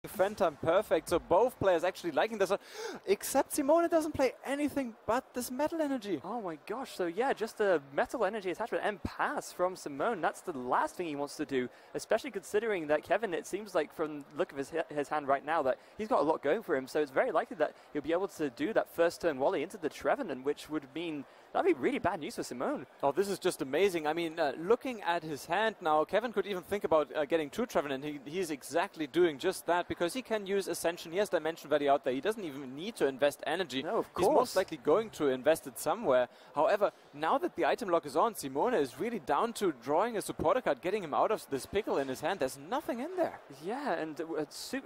Phantom perfect, so both players actually liking this, except Simone doesn't play anything but this metal energy. Oh my gosh, so yeah, just a metal energy attachment and pass from Simone. That's the last thing he wants to do, especially considering that Kevin, it seems like from the look of his hand right now that he's got a lot going for him, so it's very likely that he'll be able to do that first turn volley into the Trevenant, which would mean that'd be really bad news for Simone. Oh, this is just amazing. I mean, looking at his hand now, Kevin could even think about getting two Trevenant. He's exactly doing just that, because he can use Ascension. He has Dimension Value out there. He doesn't even need to invest energy. No, of course. He's most likely going to invest it somewhere. However, now that the item lock is on, Simone is really down to drawing a supporter card, getting him out of this pickle in his hand. There's nothing in there. Yeah, and the sort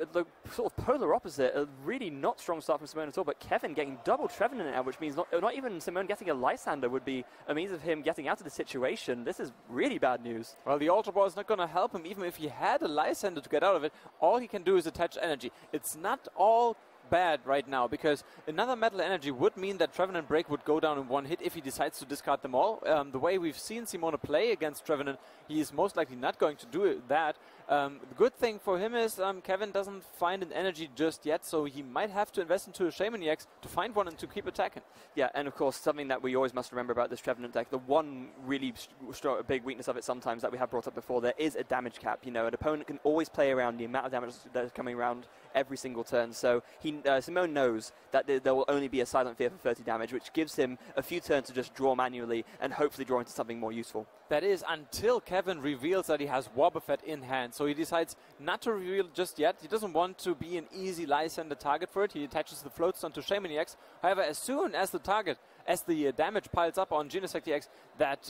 of polar opposite. A really not strong start from Simone at all, but Kevin getting double Trevenant now, which means not even Simone getting a Lysander would be a means of him getting out of the situation. This is really bad news. Well, the Ultra Ball is not going to help him. Even if he had a Lysander to get out of it, all he can do is attach energy. It's not all bad right now, because another metal energy would mean that Trevenant Break would go down in one hit if he decides to discard them all. The way we've seen Simone play against Trevenant, he is most likely not going to do that. The good thing for him is Kevin doesn't find an energy just yet, so he might have to invest into a Shaman EX to find one and to keep attacking. Yeah, and of course, something that we always must remember about this Trevenant deck, the one really big weakness of it sometimes that we have brought up before, there is a damage cap. You know, an opponent can always play around the amount of damage that is coming around every single turn, so Simone knows that there will only be a Silent Fear for 30 damage, which gives him a few turns to just draw manually and hopefully draw into something more useful. That is until Kevin reveals that he has Wobbuffet in hand, so he decides not to reveal just yet. He doesn't want to be an easy Lysander target for it. He attaches the Floatstone to Shaman EX. However, as soon as the damage piles up on Genesect EX, that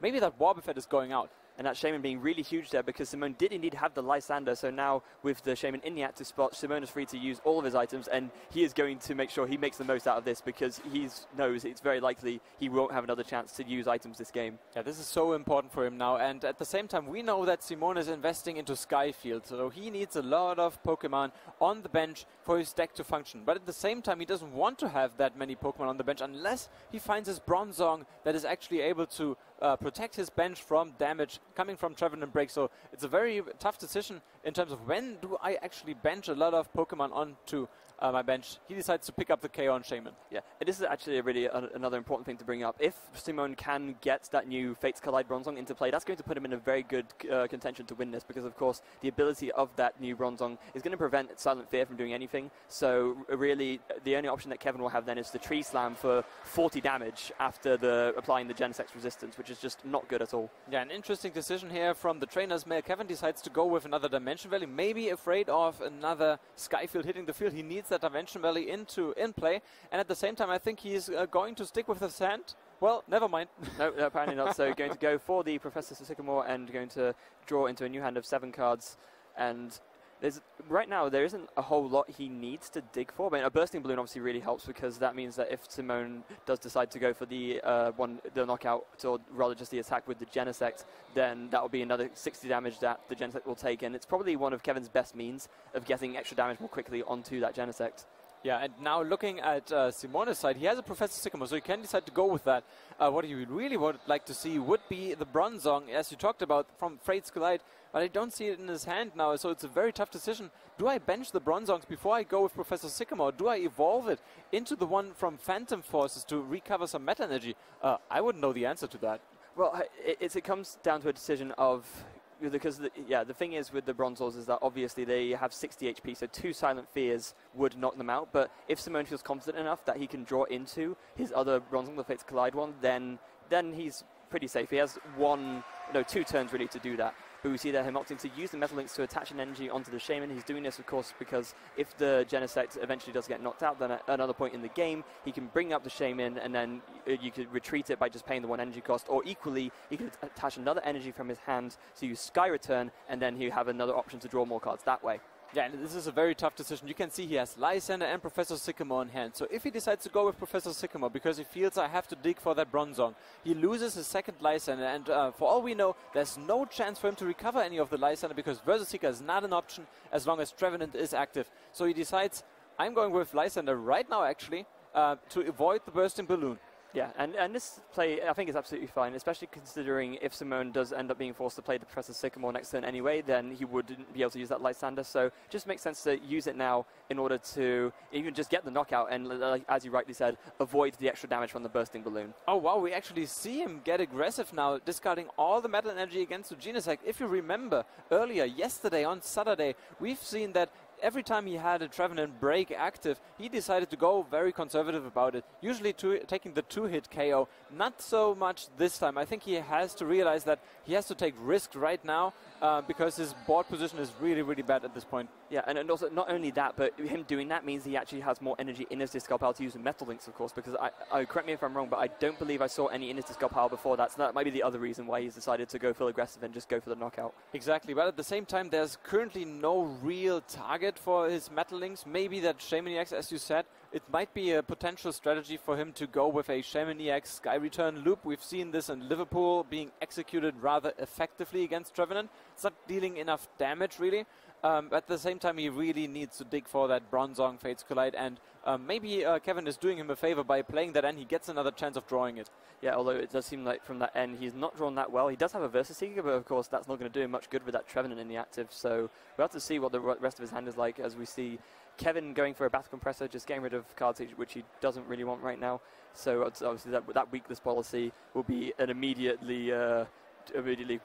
maybe that Wobbuffet is going out. And that Shaman being really huge there, because Simone did indeed have the Lysander, so now with the Shaman in the active spot, Simone is free to use all of his items, and he is going to make sure he makes the most out of this, because he knows it's very likely he won't have another chance to use items this game. Yeah, this is so important for him now, and at the same time we know that Simone is investing into Skyfield, so he needs a lot of Pokemon on the bench for his deck to function. But at the same time, he doesn't want to have that many Pokemon on the bench unless he finds his Bronzong that is actually able to protect his bench from damage coming from Trevenant Break. So it's a very tough decision in terms of when do I actually bench a lot of Pokemon onto my bench. He decides to pick up the KO on Shaman. Yeah, and this is actually another important thing to bring up. If Simone can get that new Fates Collide Bronzong into play, that's going to put him in a very good contention to win this, because of course the ability of that new Bronzong is going to prevent Silent Fear from doing anything. So really the only option that Kevin will have then is the Tree Slam for 40 damage after applying the Genesect resistance, which is just not good at all. Yeah, an interesting decision here from the trainer's mail. Kevin decides to go with another Dimension Valley, maybe afraid of another Skyfield hitting the field. He needs that Dimension Valley in play, and at the same time I think he's going to stick with his hand. Well, never mind. No, apparently not. So going to go for the Professor Sycamore and going to draw into a new hand of 7 cards, and right now there isn't a whole lot he needs to dig for. But a Bursting Balloon obviously really helps, because that means that if Simone does decide to go for the knockout, or rather just the attack with the Genesect, then that will be another 60 damage that the Genesect will take, and it's probably one of Kevin's best means of getting extra damage more quickly onto that Genesect. Yeah, and now looking at Simone's side, he has a Professor Sycamore, so he can decide to go with that. What he really would like to see would be the Bronzong, as you talked about, from Fates Collide, but I don't see it in his hand now, so it's a very tough decision. Do I bench the Bronzongs before I go with Professor Sycamore? Do I evolve it into the one from Phantom Forces to recover some meta energy? I wouldn't know the answer to that. Well, it comes down to a decision of... Because, the thing is with the Bronzors is that obviously they have 60 HP, so 2 Silent Fears would knock them out. But if Simone feels confident enough that he can draw into his other Bronzong, the Fates Collide one, then he's pretty safe. He has 2 turns really to do that. But we see that him opting to use the Metal Links to attach an energy onto the Shaman. He's doing this, of course, because if the Genesect eventually does get knocked out, then at another point in the game, he can bring up the Shaman, and then you could retreat it by just paying the 1 energy cost. Or equally, he could attach another energy from his hand to use Sky Return, and then he'll have another option to draw more cards that way. Yeah, and this is a very tough decision. You can see he has Lysander and Professor Sycamore in hand. So if he decides to go with Professor Sycamore because he feels I have to dig for that Bronzong, he loses his second Lysander. And for all we know, there's no chance for him to recover any of the Lysander, because Versus Seeker is not an option as long as Trevenant is active. So he decides, I'm going with Lysander right now, actually, to avoid the Bursting Balloon. Yeah, and this play, I think, is absolutely fine, especially considering if Simone does end up being forced to play the Professor Sycamore next turn anyway, then he wouldn't be able to use that Lysander. So just makes sense to use it now in order to even just get the knockout and, as you rightly said, avoid the extra damage from the Bursting Balloon. Oh, wow, we actually see him get aggressive now, discarding all the Metal Energy against the Genesect. If you remember, earlier, yesterday on Saturday, we've seen that every time he had a Trevenant break active, he decided to go very conservative about it, usually taking the 2-hit KO. Not so much this time. I think he has to realize that he has to take risks right now because his board position is really, really bad at this point. Yeah, and also not only that, but him doing that means he actually has more energy in his discard pile to use in Metal Links, of course, because I correct me if I'm wrong, but I don't believe I saw any in his discard pile before that, so that might be the other reason why he's decided to go full aggressive and just go for the knockout. Exactly, but at the same time, there's currently no real target for his Metal Links. Maybe that Shaman EX, as you said, it might be a potential strategy for him to go with a Shaman EX Sky Return loop. We've seen this in Liverpool being executed rather effectively against Trevenant. It's not dealing enough damage, really. At the same time, he really needs to dig for that Bronzong Fates Collide, and maybe Kevin is doing him a favor by playing that, and he gets another chance of drawing it. Yeah, although it does seem like from that end he's not drawn that well. He does have a Versus Seeker, but of course that's not going to do him much good with that Trevenant in the active, so we'll have to see what the rest of his hand is like as we see Kevin going for a Battle Compressor, just getting rid of cards which he doesn't really want right now. So obviously that weakless policy will be an immediately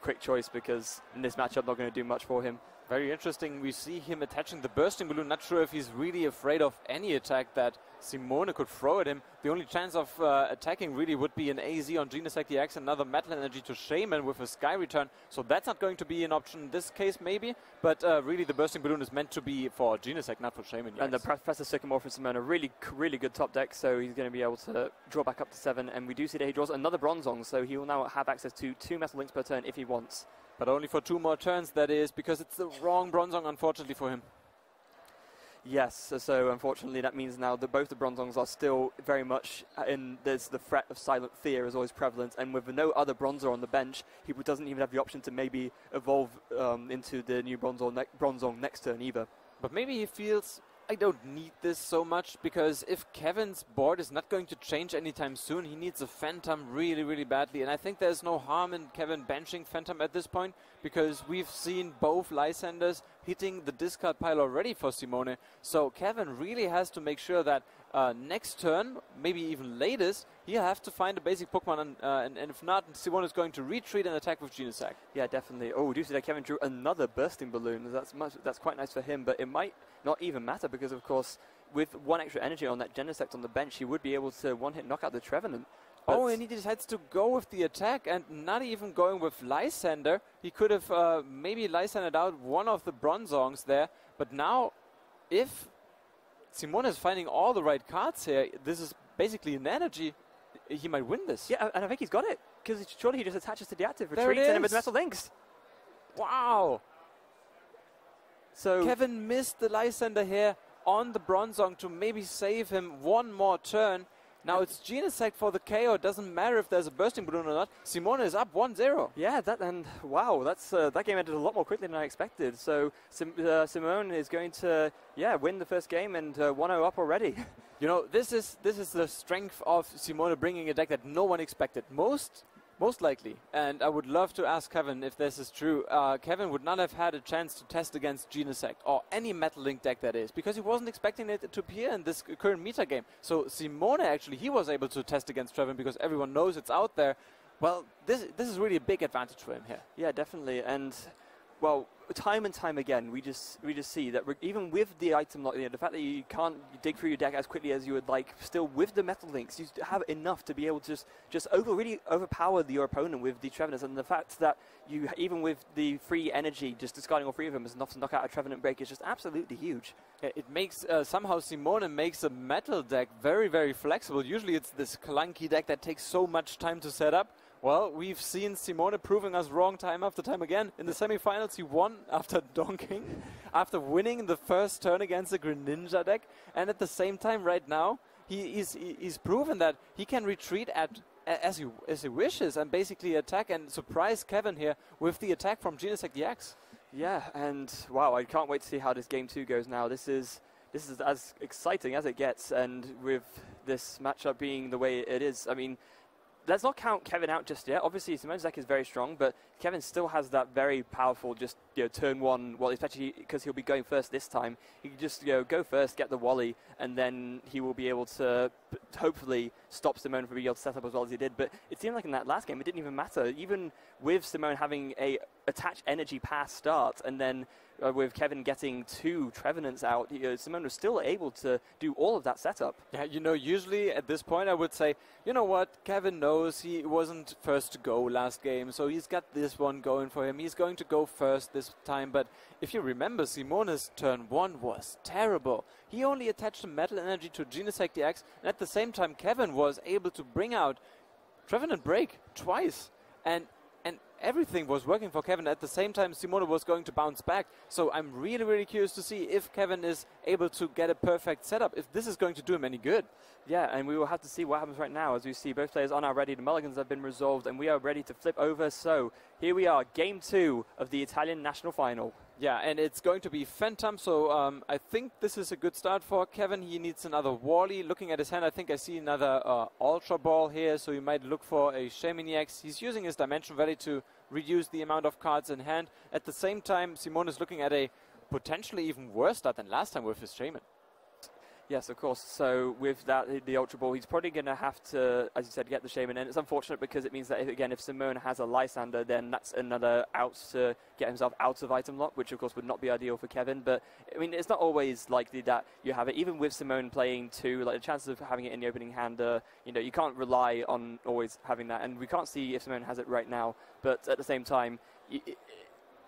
quick choice, because in this matchup not going to do much for him. Very interesting. We see him attaching the Bursting Balloon. Not sure if he's really afraid of any attack that Simone could throw at him. The only chance of attacking really would be an AZ on Genesect EX, another Metal Energy to Shaman with a Sky Return. So that's not going to be an option in this case, maybe. But really, the Bursting Balloon is meant to be for Genesect, not for Shaman EX. And the Professor Sycamore from Simone, a really good top deck, so he's going to be able to draw back up to 7. And we do see that he draws another Bronzong, so he will now have access to 2 Metal Links per turn if he wants. But only for 2 more turns, that is, because it's the wrong Bronzong, unfortunately, for him. Yes, so unfortunately that means now that both the Bronzongs are still very much there's the threat of Silent Fear is always prevalent, and with no other Bronzer on the bench, he doesn't even have the option to maybe evolve into the new Bronzong next turn either. But maybe he feels, I don't need this so much, because if Kevin's board is not going to change anytime soon, he needs a Phantom really, really badly. And I think there's no harm in Kevin benching Phantom at this point, because we've seen both Lysanders hitting the discard pile already for Simone. So Kevin really has to make sure that next turn, maybe even latest, he'll have to find a basic Pokemon, and if not, Simone is going to retreat and attack with Genesect. Yeah, definitely. Oh, we do see that Kevin drew another Bursting Balloon. That's quite nice for him, but it might not even matter, because of course with 1 extra energy on that Genesect on the bench, he would be able to one-hit knock out the Trevenant. Oh, and he decides to go with the attack and not even going with Lysander. He could have maybe Lysandered out one of the Bronzongs there, but now if Simone is finding all the right cards here, this is basically an energy, he might win this. Yeah, and I think he's got it, because surely he just attaches to the active, retreats, and with Metal Links. Wow! So Kevin missed the Lysander here on the Bronzong to maybe save him 1 more turn. Now it's Genesect for the KO. It doesn't matter if there's a Bursting Balloon or not. Simone is up 1-0. Yeah, wow, that game ended a lot more quickly than I expected. So Simone is going to win the first game and 1-0 up already. You know, this is the strength of Simone, bringing a deck that no one expected. Most likely, and I would love to ask Kevin if this is true, Kevin would not have had a chance to test against Genesect, or any Metal Link deck that is, because he wasn't expecting it to appear in this current meta game. So Simone, actually, he was able to test against Trevin because everyone knows it's out there. Well, this is really a big advantage for him here. Yeah, definitely, and well, time and time again, we just see that even with the item lock, the fact that you can't dig through your deck as quickly as you would like, still with the Metal Links, you have enough to be able to just really overpower your opponent with the Trevenants, and the fact that you, even with the free energy, just discarding all 3 of them is enough to knock out a Trevenant break is just absolutely huge. Yeah, it makes, somehow Simone makes a metal deck very, very flexible. Usually it's this clunky deck that takes so much time to set up. Well, we've seen Simone proving us wrong time after time again. In the semifinals, he won after donking, after winning the first turn against the Greninja deck. And at the same time, right now, he's proven that he can retreat as he wishes and basically attack and surprise Kevin here with the attack from Genesect EX. Yeah, and wow, I can't wait to see how this game 2 goes now. This is this is as exciting as it gets, and with this matchup being the way it is, I mean, let's not count Kevin out just yet. Obviously, Simone's deck is very strong, but Kevin still has that very powerful, just turn one. Well, especially because he'll be going first this time. He can just go first, get the Wally, and then he will be able to hopefully stop Simone from being able to set up as well as he did. But it seemed like in that last game, it didn't even matter. Even with Simone having a attached energy pass start, and then with Kevin getting 2 Trevenants out, Simone was still able to do all of that setup. Yeah, usually at this point I would say, you know what, Kevin knows he wasn't first to go last game, so he's got this one going for him. He's going to go first this time, but if you remember, Simone's turn 1 was terrible. He only attached a Metal Energy to Genesect DX, and at the same time Kevin was able to bring out Trevenant Break twice, and everything was working for Kevin. At the same time, Simone was going to bounce back. So I'm really, really curious to see if Kevin is able to get a perfect setup, if this is going to do him any good. Yeah, and we will have to see what happens right now. As we see, both players are now ready. The mulligans have been resolved, and we are ready to flip over. So here we are, Game 2 of the Italian National Final. Yeah, and it's going to be Phantom, so I think this is a good start for Kevin. He needs another Wally. Looking at his hand, I think I see another Ultra Ball here, so he might look for a Shaman EX. He's using his Dimension Valley to reduce the amount of cards in hand. At the same time, Simone is looking at a potentially even worse start than last time with his Shaman. Yes, of course. So with that, the Ultra Ball, he's probably going to have to, as you said, get the Shaman. And it's unfortunate because it means that, if Simone has a Lysander, then that's another out to get himself out of item lock, which of course would not be ideal for Kevin. But I mean, it's not always likely that you have it. Even with Simone playing 2, like the chances of having it in the opening hand, you can't rely on always having that. And we can't see if Simone has it right now. But at the same time,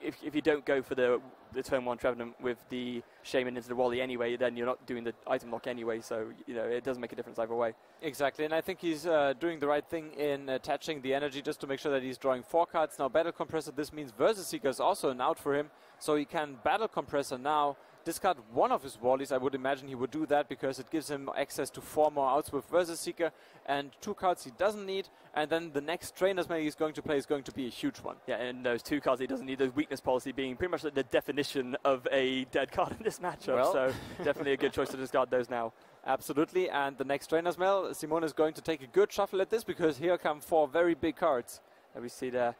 if you don't go for the turn 1 Trevenant with the Shaman into the Wally anyway, then you're not doing the item lock anyway, so it doesn't make a difference either way. Exactly, and I think he's doing the right thing in attaching the energy just to make sure that he's drawing 4 cards. Now Battle Compressor, this means Versus Seeker is also an out for him, so he can Battle Compressor now, discard one of his Wallies. I would imagine he would do that because it gives him access to 4 more outs with Versus Seeker and 2 cards he doesn't need, and then the next Trainer's Mail he's going to play is going to be a huge one. Yeah, and those 2 cards he doesn't need, those Weakness Policy being pretty much like the definition of a dead card in this matchup, well, so definitely a good choice to discard those now. Absolutely, and the next Trainer's Mail, Simone is going to take a good shuffle at this because here come 4 very big cards. And we see there.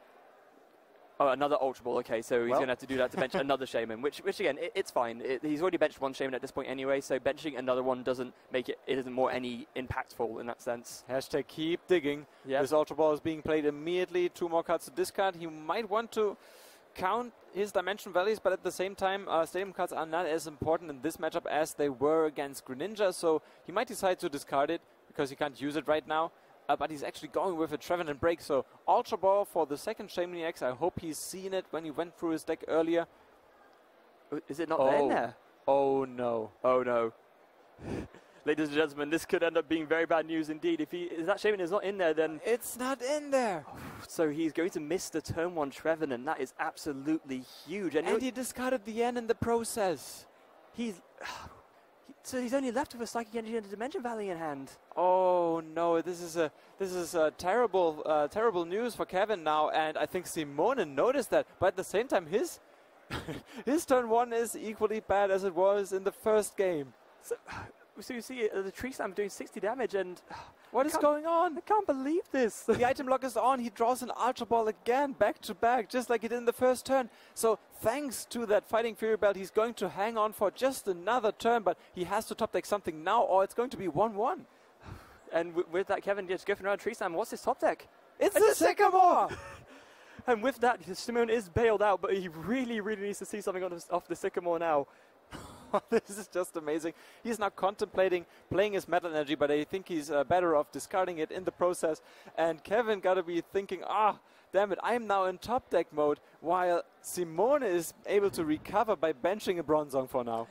Oh, another Ultra Ball. Okay, so he's going to have to do that to bench another Shaman, which again, it's fine. He's already benched 1 Shaman at this point anyway, so benching another one doesn't make it isn't more any impactful in that sense. Hashtag keep digging. Yep. This Ultra Ball is being played immediately. 2 more cards to discard. He might want to count his Dimension Valleys, but at the same time, Stadium cards are not as important in this matchup as they were against Greninja, so he might decide to discard it because he can't use it right now. But he's actually going with a Trevenant Break, so Ultra Ball for the second Shaman EX. I hope he's seen it when he went through his deck earlier. Is it not in there? Oh no. Oh no. Ladies and gentlemen, this could end up being very bad news indeed. If that Shaman is not in there, then... It's not in there! So he's going to miss the turn 1 Trevenant. That is absolutely huge. And he discarded the N in the process. So he's only left with a Psychic Energy and a Dimension Valley in hand. Oh no, this is terrible news for Kevin now, and I think Simone noticed that. But at the same time, his turn 1 is equally bad as it was in the first game. So you see the Tree Slam doing 60 damage, and what is going on? I can't believe this. The item lock is on. He draws an Ultra Ball again, back to back, just like he did in the first turn. So thanks to that Fighting Fury Belt, he's going to hang on for just another turn, but he has to top deck something now, or it's going to be 1-1. And with that, Kevin just goofing around Tree Slam. What's his top deck? It's the Sycamore! And with that, Simone is bailed out, but he really, really needs to see something off the Sycamore now. This is just amazing. He's now contemplating playing his Metal Energy, but I think he's better off discarding it in the process. And Kevin got to be thinking, damn it, I'm now in top deck mode, while Simone is able to recover by benching a Bronzong for now.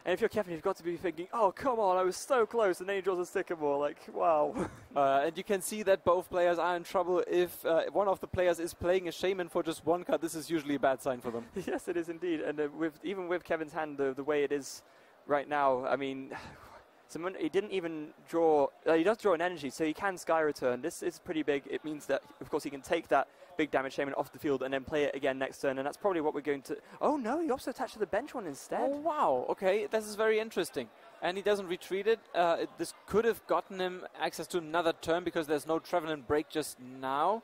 And if you're Kevin, you've got to be thinking, oh, come on, I was so close, and then he draws a Sycamore, like, wow. And you can see that both players are in trouble. If one of the players is playing a Shaman for just 1 card, this is usually a bad sign for them. Yes, it is indeed. And even with Kevin's hand, the way it is right now, I mean... Simone, he didn't even draw... he does draw an energy, so he can Sky Return. This is pretty big. It means that, of course, he can take that big damage Shaman off the field and then play it again next turn, and that's probably what we're going to... Oh no, he also attached to the bench one instead. Oh wow, okay, this is very interesting. And he doesn't retreat it. This could have gotten him access to another turn because there's no Trevenant Break just now.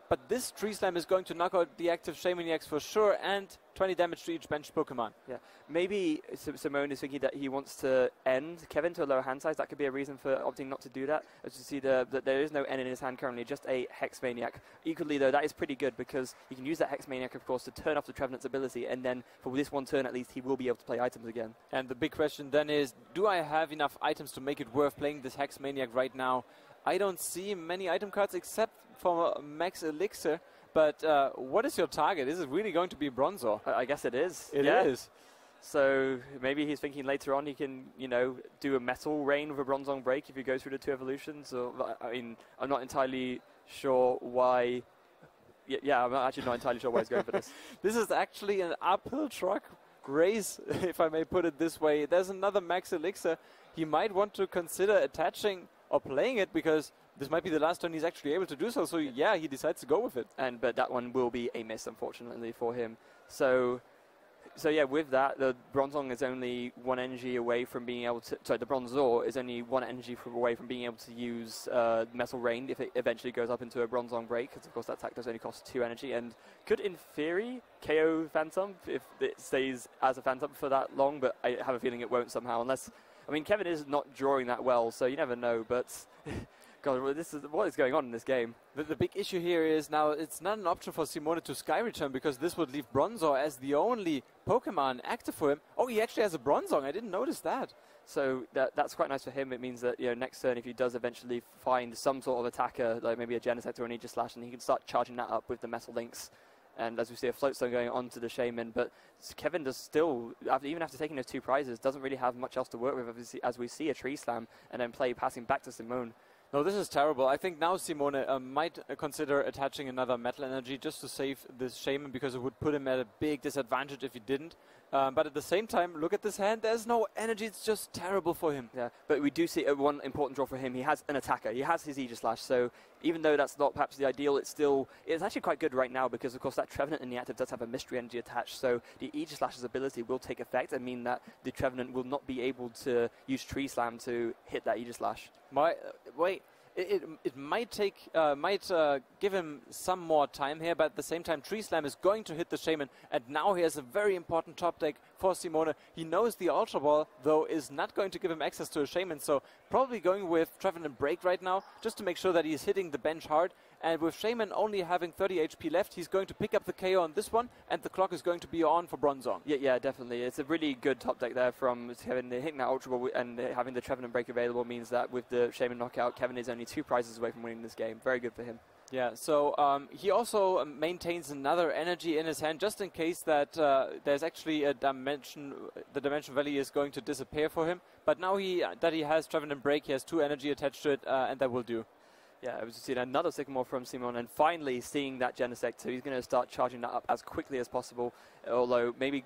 But this Tree Slam is going to knock out the active Shamaniacs for sure, and 20 damage to each bench Pokemon. Yeah, maybe Simone is thinking that he wants to end Kevin to a lower hand size. That could be a reason for opting not to do that. As you see, that there is no N in his hand currently, just a Hex Maniac. Equally, though, that is pretty good because you can use that Hex Maniac, of course, to turn off the Trevenant's ability, and then for this one turn at least, he will be able to play items again. And the big question then is, do I have enough items to make it worth playing this Hex Maniac right now? I don't see many item cards except for Max Elixir. But what is your target? Is it really going to be Bronzor? I guess it is. It is. So maybe he's thinking later on he can, you know, do a Metal Rain with a Bronzong Break if he goes through the 2 evolutions. Or I mean, I'm not entirely sure why. Yeah, I'm actually not entirely sure why he's going for this. This is actually an uphill truck race, if I may put it this way. There's another Max Elixir. He might want to consider attaching or playing it because this might be the last turn he's actually able to do so. So yeah, he decides to go with it. But that one will be a miss, unfortunately, for him. So yeah, with that, the Bronzong is only 1 energy away from being able to... Sorry, the Bronzor is only 1 energy away from being able to use Metal Rain if it eventually goes up into a Bronzong Break, because of course that attack does only cost 2 energy, and could, in theory, KO Phantom if it stays as a Phantom for that long, but I have a feeling it won't somehow, unless... I mean, Kevin is not drawing that well, so you never know, but... God, this is what is going on in this game. The big issue here is now it's not an option for Simone to Sky Return because this would leave Bronzor as the only Pokemon active for him. Oh, he actually has a Bronzong. I didn't notice that. So that's quite nice for him. It means that, you know, next turn if he does eventually find some sort of attacker, like maybe a Genesect or an Aegislash, and he can start charging that up with the Metal Links. And as we see, a Float Stone going on to the Shaman, but Kevin does still, even after taking those 2 prizes, doesn't really have much else to work with as we see a Tree Slam and then play passing back to Simone. No, this is terrible. I think now Simone might consider attaching another Metal Energy just to save this Shaman because it would put him at a big disadvantage if he didn't. But at the same time, look at this hand. There's no energy. It's just terrible for him. Yeah, but we do see one important draw for him. He has an attacker. He has his Aegislash. So even though that's not perhaps the ideal, it's actually quite good right now because, of course, that Trevenant in the active does have a Mystery Energy attached. So the Aegislash's ability will take effect and mean that the Trevenant will not be able to use Tree Slam to hit that Aegislash. Wait. It might give him some more time here, but at the same time, Tree Slam is going to hit the Shaman, and now he has a very important top deck for Simone. He knows the Ultra Ball, though, is not going to give him access to a Shaman, so probably going with Trevenant Break right now, just to make sure that he's hitting the bench hard. And with Shaman only having 30 HP left, he's going to pick up the KO on this one, and the clock is going to be on for Bronzong. Yeah, definitely. It's a really good top deck there from Kevin. Hitting that Ultra Ball and having the Trevenant Break available means that with the Shaman knockout, Kevin is only 2 prizes away from winning this game. Very good for him. Yeah, so he also maintains another energy in his hand just in case that there's actually a dimension, the Dimension Valley is going to disappear for him. But now that he has Trevenant Break, he has 2 energy attached to it, and that will do. Yeah, I was just seeing another Sycamore from Simone, and finally seeing that Genesect, so he's going to start charging that up as quickly as possible, although maybe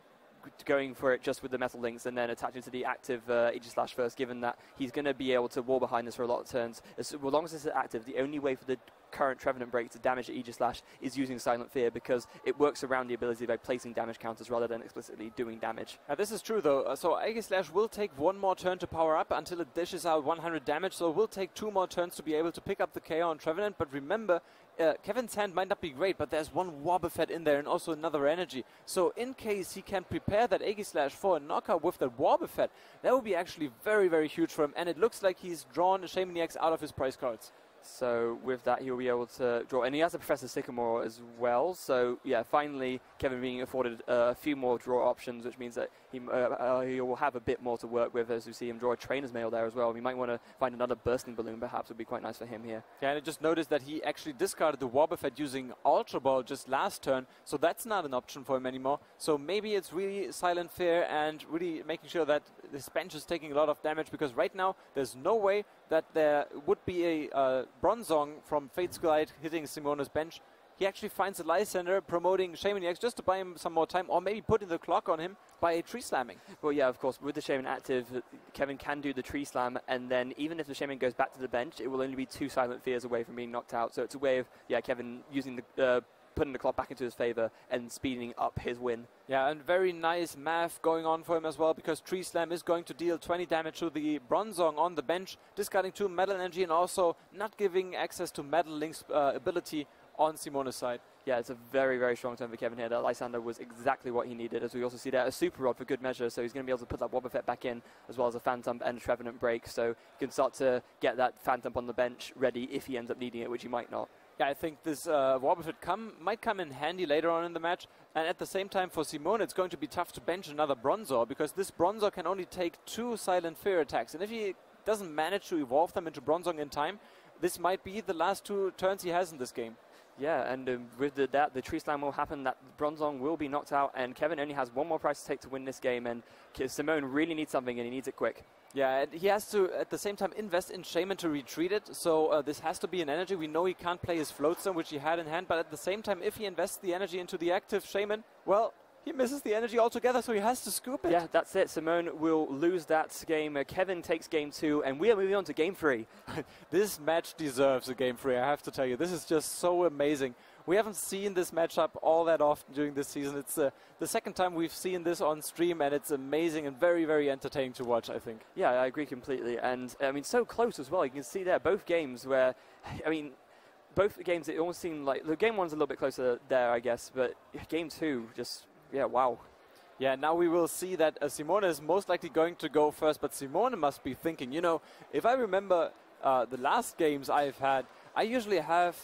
going for it just with the Metal Links and then attaching to the active Aegislash first, given that he's going to be able to wall behind this for a lot of turns. As long as this is active, the only way for the current Trevenant Break to damage Aegislash is using Silent Fear because it works around the ability by placing damage counters rather than explicitly doing damage. This is true though, so Aegislash will take 1 more turn to power up until it dishes out 100 damage, so it will take 2 more turns to be able to pick up the KO on Trevenant, but remember, Kevin's hand might not be great, but there's 1 Wobbuffet in there and also another energy. So in case he can prepare that Aegislash for a knockout with that Wobbuffet, that would be actually very, very huge for him. And it looks like he's drawn a Shamaniacs out of his prize cards. So with that, he'll be able to draw. And he has a Professor Sycamore as well. So yeah, finally, Kevin being afforded a few more draw options, which means that he will have a bit more to work with as we see him draw a Trainer's Mail there as well. We might want to find another Bursting Balloon, perhaps, would be quite nice for him here. Yeah, and I just noticed that he actually discarded the Wobbuffet using Ultra Ball just last turn, so that's not an option for him anymore. So maybe it's really Silent Fear and really making sure that this bench is taking a lot of damage, because right now there's no way that there would be a Bronzong from Fate's Glide hitting Simone's bench. He actually finds a Lysander promoting Shamaniacs just to buy him some more time, or maybe putting the clock on him by Tree Slamming. Well, yeah, of course, with the Shaman active, Kevin can do the Tree Slam, and then even if the Shaman goes back to the bench, it will only be 2 Silent Fears away from being knocked out. So it's a way of, yeah, Kevin using the putting the clock back into his favor and speeding up his win. Yeah, and very nice math going on for him as well, because Tree Slam is going to deal 20 damage to the Bronzong on the bench, discarding 2 Metal Energy and also not giving access to Metal Link's ability on Simone's side. Yeah, it's a very, very strong turn for Kevin here. That Lysander was exactly what he needed, as we also see there a Super Rod for good measure, so he's going to be able to put that Wobbuffet back in, as well as a Phantom and a Trevenant break, so he can start to get that Phantom on the bench ready if he ends up needing it, which he might not. Yeah, I think this Wobbuffet might come in handy later on in the match, and at the same time for Simone it's going to be tough to bench another Bronzor, because this Bronzor can only take 2 Silent Fear attacks, and if he doesn't manage to evolve them into Bronzong in time, this might be the last 2 turns he has in this game. Yeah, and with that, the Tree Slam will happen, that Bronzong will be knocked out, and Kevin only has 1 more price to take to win this game, and Simone really needs something, and he needs it quick. Yeah, and he has to, at the same time, invest in Shaman to retreat it, so this has to be an energy. We know he can't play his Floatstone, which he had in hand, but at the same time, if he invests the energy into the active Shaman, well, he misses the energy altogether, so he has to scoop it. Yeah, that's it. Simone will lose that game. Kevin takes game 2, and we are moving on to game 3. This match deserves a game 3, I have to tell you. This is just so amazing. We haven't seen this matchup all that often during this season. It's the second time we've seen this on stream, and it's amazing and very, very entertaining to watch, I think. Yeah, I agree completely. And, I mean, so close as well. You can see there both games where, I mean, both games, it almost seemed like, the game 1's a little bit closer there, I guess, but game 2, just, yeah, wow. Yeah, now we will see that Simone is most likely going to go first, but Simone must be thinking, you know, if I remember the last games I've had, I usually have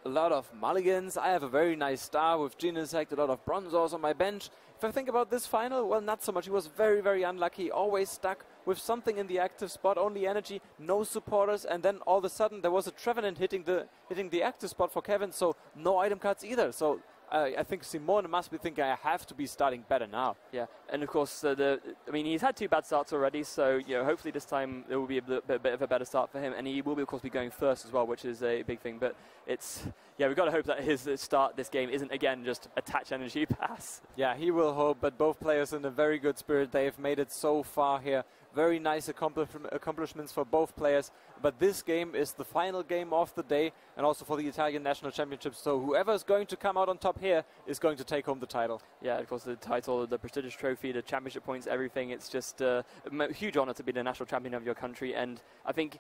a lot of mulligans. I have a very nice star with Genesect, a lot of Bronzors on my bench. If I think about this final, well, not so much. He was very, very unlucky, always stuck with something in the active spot, only energy, no supporters, and then all of a sudden there was a Trevenant hitting the active spot for Kevin, so no item cards either. So I think Simone must be thinking, I have to be starting better now. Yeah, and of course, I mean, he's had 2 bad starts already, so you know, hopefully this time there will be a bit of a better start for him, and he will, be, of course, be going first as well, which is a big thing. But it's, yeah, we've got to hope that his start this game isn't, again, just attach energy pass. Yeah, he will hope, but both players in a very good spirit. They have made it so far here. Very nice accomplishments for both players. But this game is the final game of the day, and also for the Italian National Championships. So whoever is going to come out on top here is going to take home the title. Yeah, of course, the title, the prestigious trophy, the championship points, everything. It's just a huge honor to be the national champion of your country. And I think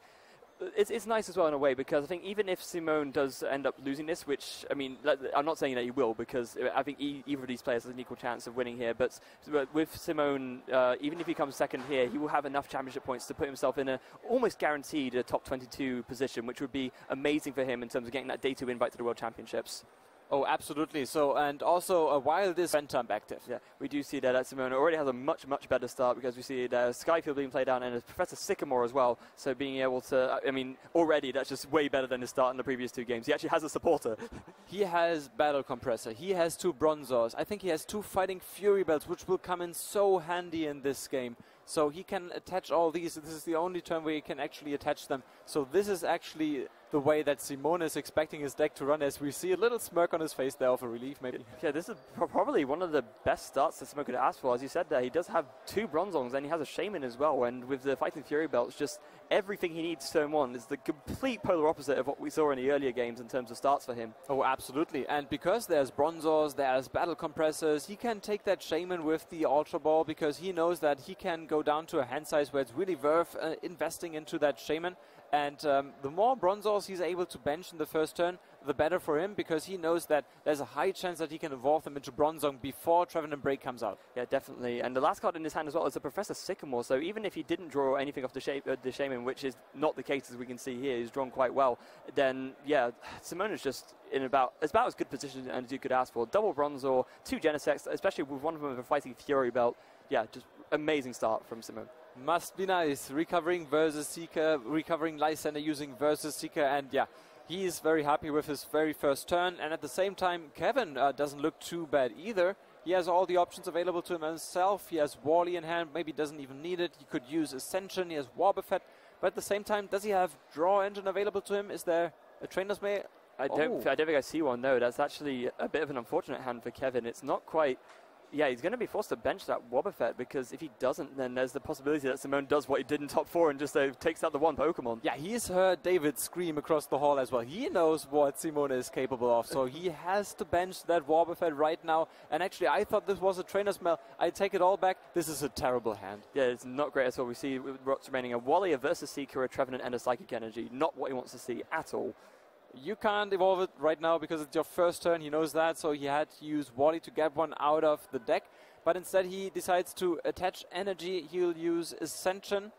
it's nice as well in a way, because I think even if Simone does end up losing this, which, I mean, I'm not saying that he will, because I think either of these players has an equal chance of winning here, but with Simone, even if he comes second here, he will have enough championship points to put himself in a almost guaranteed a top 22 position, which would be amazing for him in terms of getting that day 2 invite to the World Championships. Oh, absolutely. So, and also while this Phantom active. Yeah, we do see that Simone already has a much, much better start, because we see Skyfield being played down and Professor Sycamore as well. So being able to, I mean, already that's just way better than his start in the previous 2 games. He actually has a supporter. He has Battle Compressor. He has 2 Bronzors. I think he has 2 Fighting Fury Belts, which will come in so handy in this game. So he can attach all these. This is the only turn where he can actually attach them. So this is actually the way that Simone is expecting his deck to run, as we see a little smirk on his face there of a relief, maybe. Yeah, this is probably one of the best starts that Simone could ask for. As you said there, he does have 2 Bronzongs, and he has a Shaman as well. And with the Fighting Fury Belts, just everything he needs to turn 1 is the complete polar opposite of what we saw in the earlier games in terms of starts for him. Oh, absolutely. And because there's Bronzors, there's Battle Compressors, he can take that Shaman with the Ultra Ball, because he knows that he can go down to a hand size where it's really worth investing into that Shaman. And the more Bronzors he's able to bench in the first turn, the better for him, because he knows that there's a high chance that he can evolve them into Bronzong before Trevenant Break comes out. Yeah, definitely. And the last card in his hand as well is a Professor Sycamore, so even if he didn't draw anything off the Shaman, which is not the case as we can see here, he's drawn quite well, then, yeah, Simone is just in about as good position as you could ask for. Double Bronzor, 2 Genesects, especially with one of them with a Fighting Fury Belt. Yeah, just amazing start from Simone. Must be nice. Recovering versus Seeker, recovering Lysander using versus Seeker, and yeah, he is very happy with his very first turn. And at the same time, Kevin doesn't look too bad either. He has all the options available to himself. He has Wally in hand, maybe doesn't even need it. He could use Ascension, he has Wobbuffet, but at the same time, does he have Draw Engine available to him? Is there a Trainer's Mail? I don't think I see one, no. That's actually a bit of an unfortunate hand for Kevin. It's not quite Yeah, he's going to be forced to bench that Wobbuffet, because if he doesn't, then there's the possibility that Simone does what he did in top 4 and just takes out the one Pokemon. Yeah, he's heard David scream across the hall as well. He knows what Simone is capable of, so he has to bench that Wobbuffet right now. And actually, I thought this was a trainer's mail. I take it all back. This is a terrible hand. Yeah, it's not great at all. We see with what's remaining a Wally, a Versus Seeker, a Trevenant, and a Psychic Energy. Not what he wants to see at all. You can't evolve it right now because it's your first turn. He knows that, so he had to use Wally to get one out of the deck. But instead he decides to attach energy. He'll use Ascension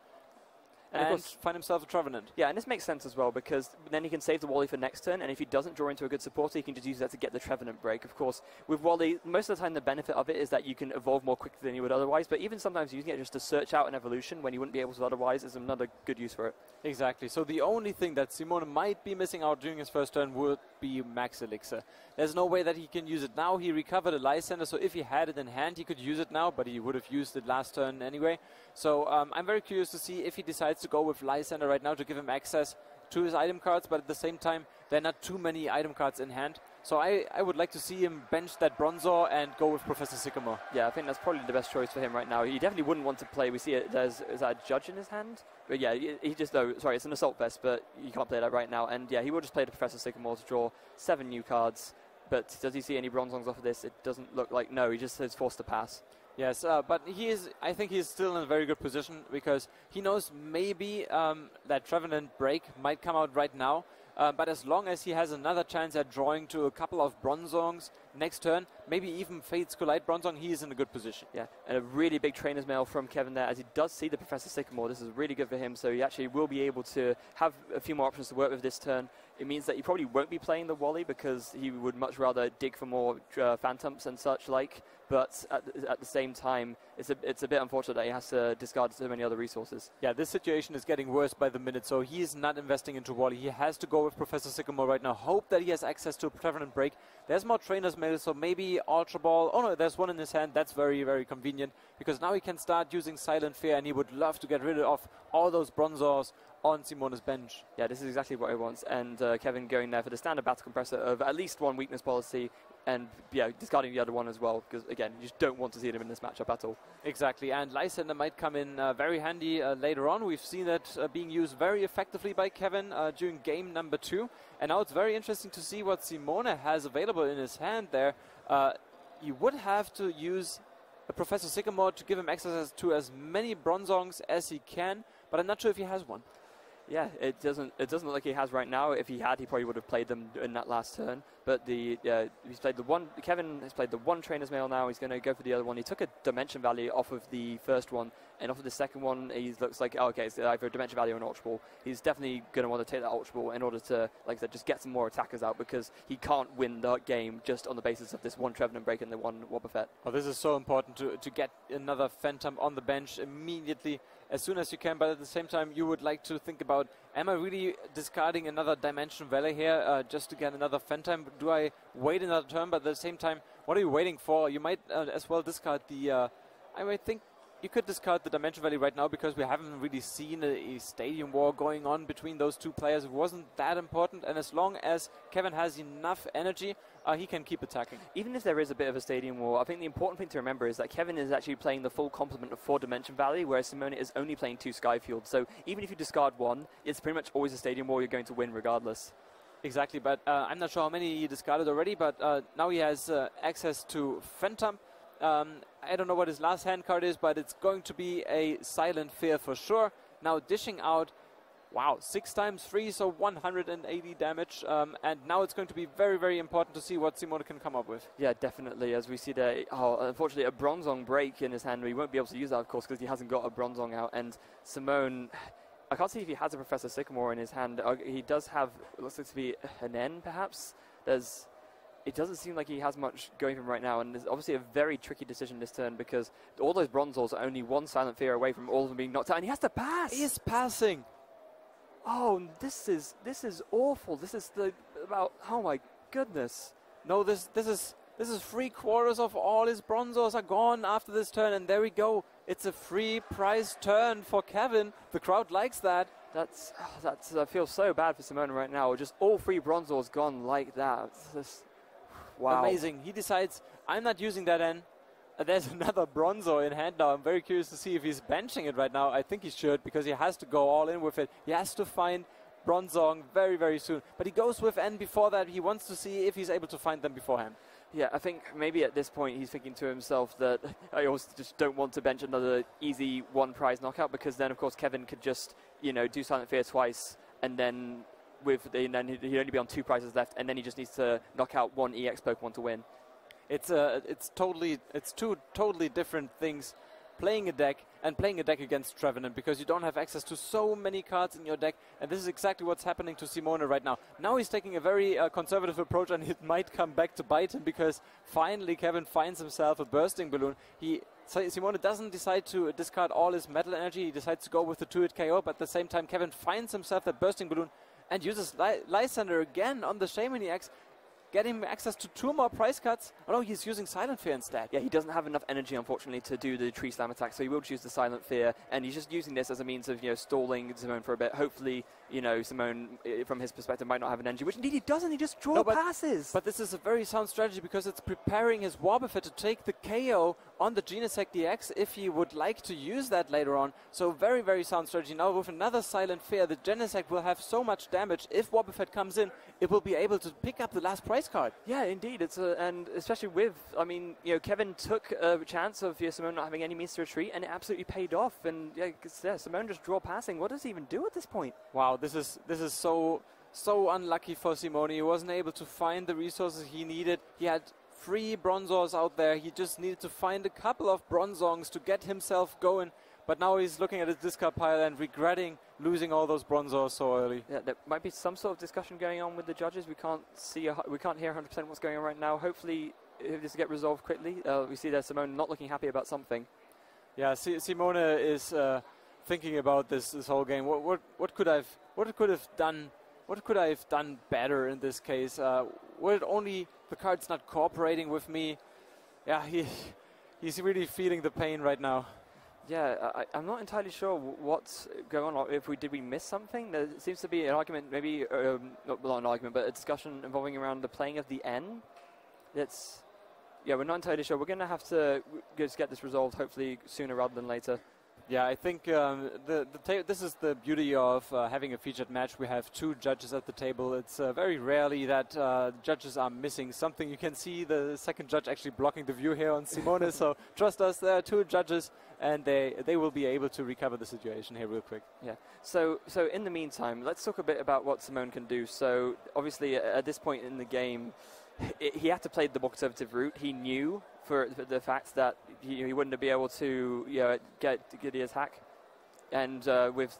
and of course find himself a Trevenant. Yeah, and this makes sense as well, because then he can save the Wally for next turn, and if he doesn't draw into a good supporter, he can just use that to get the Trevenant break. Of course, with Wally, most of the time the benefit of it is that you can evolve more quickly than you would otherwise, but even sometimes using it just to search out an evolution when you wouldn't be able to otherwise is another good use for it. Exactly. So the only thing that Simone might be missing out during his first turn would be Max Elixir. There's no way that he can use it now. He recovered a Lysander, so if he had it in hand, he could use it now, but he would have used it last turn anyway. So I'm very curious to see if he decides to go with Lysander right now to give him access to his item cards, but at the same time, there are not too many item cards in hand. So I would like to see him bench that Bronzor and go with Professor Sycamore. Yeah, I think that's probably the best choice for him right now. He definitely wouldn't want to play. We see it. Is that a Judge in his hand? But yeah, he just, sorry, it's an Assault Vest, but you can't play that right now. And yeah, he will just play the Professor Sycamore to draw 7 new cards. But does he see any Bronzongs off of this? It doesn't look like. No, he just is forced to pass. Yes, but I think he's still in a very good position because he knows maybe that Trevenant break might come out right now. But as long as he has another chance at drawing to a couple of Bronzongs next turn, maybe even Fate's Collide Bronzong, he is in a good position. Yeah, and a really big trainer's mail from Kevin there, as he does see the Professor Sycamore. This is really good for him, so he actually will be able to have a few more options to work with this turn. It means that he probably won't be playing the Wally because he would much rather dig for more Phantoms and such like. But at the same time, it's a bit unfortunate that he has to discard so many other resources. Yeah, this situation is getting worse by the minute, so he is not investing into Wally. He has to go with Professor Sycamore right now. Hope that he has access to a Trevenant break. There's more Trainer's Mail, so maybe Ultra Ball. Oh no, there's one in his hand. That's very, very convenient because now he can start using Silent Fear, and he would love to get rid of all those Bronzors on Simone's bench. Yeah, this is exactly what he wants. And Kevin going there for the standard Battle Compressor of at least one weakness policy, and yeah, discarding the other one as well, because again, you just don't want to see him in this matchup at all. Exactly, and Lysander might come in very handy later on. We've seen that being used very effectively by Kevin during game number 2, and now it's very interesting to see what Simone has available in his hand there. He would have to use Professor Sycamore to give him access to as many Bronzongs as he can, but I'm not sure if he has one. Yeah, it doesn't look like he has right now. If he had, he probably would have played them in that last turn. But he's played the one. Kevin has played the one Trainer's Mail now. He's going to go for the other one. He took a Dimension Value off of the first one, and off of the second one, he looks like, oh, okay, it's either a Dimension Value or an Ultra Ball. He's definitely going to want to take that Ultra Ball in order to, like I said, just get some more attackers out, because he can't win the game just on the basis of this one Trevenant break and the one Wobbuffet. Oh, this is so important to get another Phantom on the bench immediately, as soon as you can, but at the same time you would like to think about, am I really discarding another Dimension Valley here just to get another Phantom? Do I wait another turn? But at the same time, what are you waiting for? You might as well discard the, I might think you could discard the Dimension Valley right now, because we haven't really seen a stadium war going on between those two players. It wasn't that important, and as long as Kevin has enough energy, he can keep attacking. Even if there is a bit of a stadium war, I think the important thing to remember is that Kevin is actually playing the full complement of 4 Dimension Valley, whereas Simone is only playing 2 Skyfield. So even if you discard one, it's pretty much always a stadium war. You're going to win regardless. Exactly, but I'm not sure how many he discarded already, but now he has access to Phantom. I don't know what his last hand card is, but it's going to be a Silent Fear for sure. Now dishing out, wow, 6 times 3, so 180 damage. And now it's going to be very, very important to see what Simone can come up with. Yeah, definitely. As we see there, unfortunately, a Bronzong break in his hand. We won't be able to use that, of course, because he hasn't got a Bronzong out. And Simone, I can't see if he has a Professor Sycamore in his hand. He does have, it looks like to be an N, perhaps. It doesn't seem like he has much going for him right now, and there's obviously a very tricky decision this turn, because all those Bronzors are only 1 Silent Fear away from all of them being knocked out, and he has to pass! He is passing! Oh, this is awful. This is oh my goodness. No, this is 3/4 of all his Bronzors are gone after this turn, and there we go. It's a free prize turn for Kevin. The crowd likes that. I feel so bad for Simone right now. Just all 3 Bronzors gone like that. Wow. Amazing. He decides, I'm not using that N. there's another Bronzo in hand now. I'm very curious to see if he's benching it right now. I think he should, because he has to go all in with it. He has to find Bronzong very, very soon. But he goes with N before that. He wants to see if he's able to find them beforehand. Yeah, I think maybe at this point he's thinking to himself that I also just don't want to bench another easy one prize knockout, because then, of course, Kevin could just, you know, do Silent Fear twice, and then he'd only be on 2 prizes left, and then he just needs to knock out 1 EX Pokemon to win. It's two totally different things. Playing a deck and playing a deck against Trevenant, because you don't have access to so many cards in your deck, and this is exactly what's happening to Simone right now. Now he's taking a very conservative approach, and it might come back to bite him, because finally Kevin finds himself a Bursting Balloon. Simone doesn't decide to discard all his Metal Energy. He decides to go with the 2-hit KO, but at the same time Kevin finds himself that Bursting Balloon and uses Lysander again on the Shaman EX, getting him access to 2 more prize cuts. Oh no, he's using Silent Fear instead. Yeah, he doesn't have enough energy, unfortunately, to do the Tree Slam attack, so he will choose the Silent Fear, and he's just using this as a means of, you know, stalling Simone for a bit. Hopefully, you know, Simone, from his perspective, might not have an energy, which indeed he doesn't. He just passes. But this is a very sound strategy, because it's preparing his Wobbuffet to take the KO on the Genesect DX if he would like to use that later on. So very, very sound strategy. Now with another Silent Fear, the Genesect will have so much damage. If Wobbuffet comes in, it will be able to pick up the last prize card. Yeah, indeed. And especially with, I mean, you know, Kevin took a chance of Simone not having any means to retreat, and it absolutely paid off. And yeah, Simone just draw passing. What does he even do at this point? Wow, this is so unlucky for Simone. He wasn't able to find the resources he needed. He had 3 Bronzors out there. He just needed to find a couple of Bronzongs to get himself going. But now he's looking at his discard pile and regretting losing all those Bronzors so early. Yeah, there might be some sort of discussion going on with the judges. We can't hear 100% what's going on right now. Hopefully, if this will get resolved quickly. We see that Simone not looking happy about something. Yeah, Simone is thinking about this whole game. What could I have done better in this case? Were it only the cards not cooperating with me? Yeah, he's really feeling the pain right now. Yeah, I'm not entirely sure what's going on. Did we miss something? There seems to be an argument, maybe not an argument, but a discussion involving around the playing of the N. Yeah, we're not entirely sure. We're going to have to just get this resolved, hopefully sooner rather than later. Yeah, I think this is the beauty of having a featured match. We have 2 judges at the table. It's very rarely that judges are missing something. You can see the second judge actually blocking the view here on Simone. So trust us, there are 2 judges, and they will be able to recover the situation here real quick. Yeah. So in the meantime, let's talk a bit about what Simone can do. So obviously at this point in the game, he had to play the more conservative route. He knew for the fact that he wouldn't be able to get the attack, and with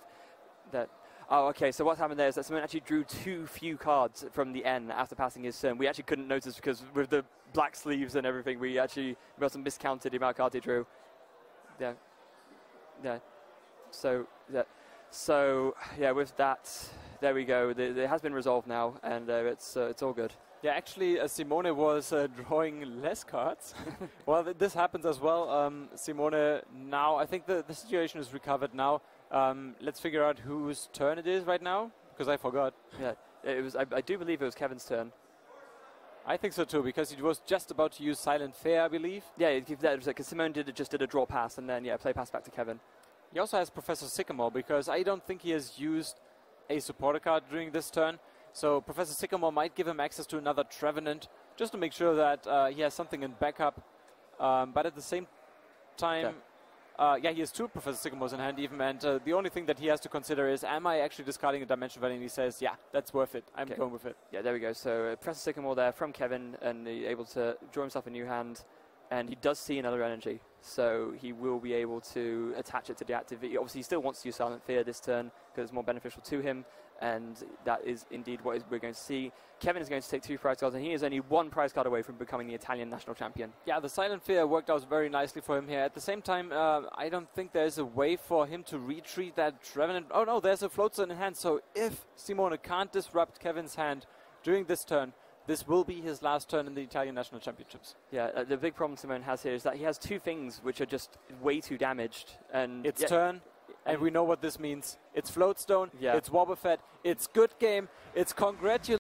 that. Oh, okay. So what happened there is that Simone actually drew too few cards from the N after passing his turn. We actually couldn't notice, because with the black sleeves and everything, we must have miscounted the amount of cards he drew. Yeah. Yeah. So yeah, with that, there we go. It has been resolved now, and it's all good. Yeah, actually, Simone was drawing less cards. Well, this happens as well. Simone now, I think the situation is recovered now. Let's figure out whose turn it is right now, because I forgot. Yeah, it was. I do believe it was Kevin's turn. I think so too, because he was just about to use Silent Fear, I believe. Yeah, because Simone just did a draw pass, and then play pass back to Kevin. He also has Professor Sycamore, because I don't think he has used a supporter card during this turn. So Professor Sycamore might give him access to another Trevenant, just to make sure that he has something in backup. But at the same time, he has 2 Professor Sycamores in hand even, and the only thing that he has to consider is, am I actually discarding a Dimension Valley? And he says, yeah, that's worth it. I'm going with it. Yeah, there we go. So Professor Sycamore there from Kevin, and he's able to draw himself a new hand, and he does see another energy. So he will be able to attach it to the active. Obviously, he still wants to use Silent Fear this turn, because it's more beneficial to him. And that is indeed what we're going to see. Kevin is going to take 2 prize cards, and he is only 1 prize card away from becoming the Italian national champion. Yeah, the Silent Fear worked out very nicely for him here. At the same time, I don't think there's a way for him to retreat that Trevenant. Oh no, there's a Float Zone in hand. So if Simone can't disrupt Kevin's hand during this turn, this will be his last turn in the Italian National Championships. Yeah, the big problem Simone has here is that he has 2 things which are just way too damaged. And it's turn. And we know what this means. It's Floatstone, it's Wobbuffet, it's good game, it's congratulations.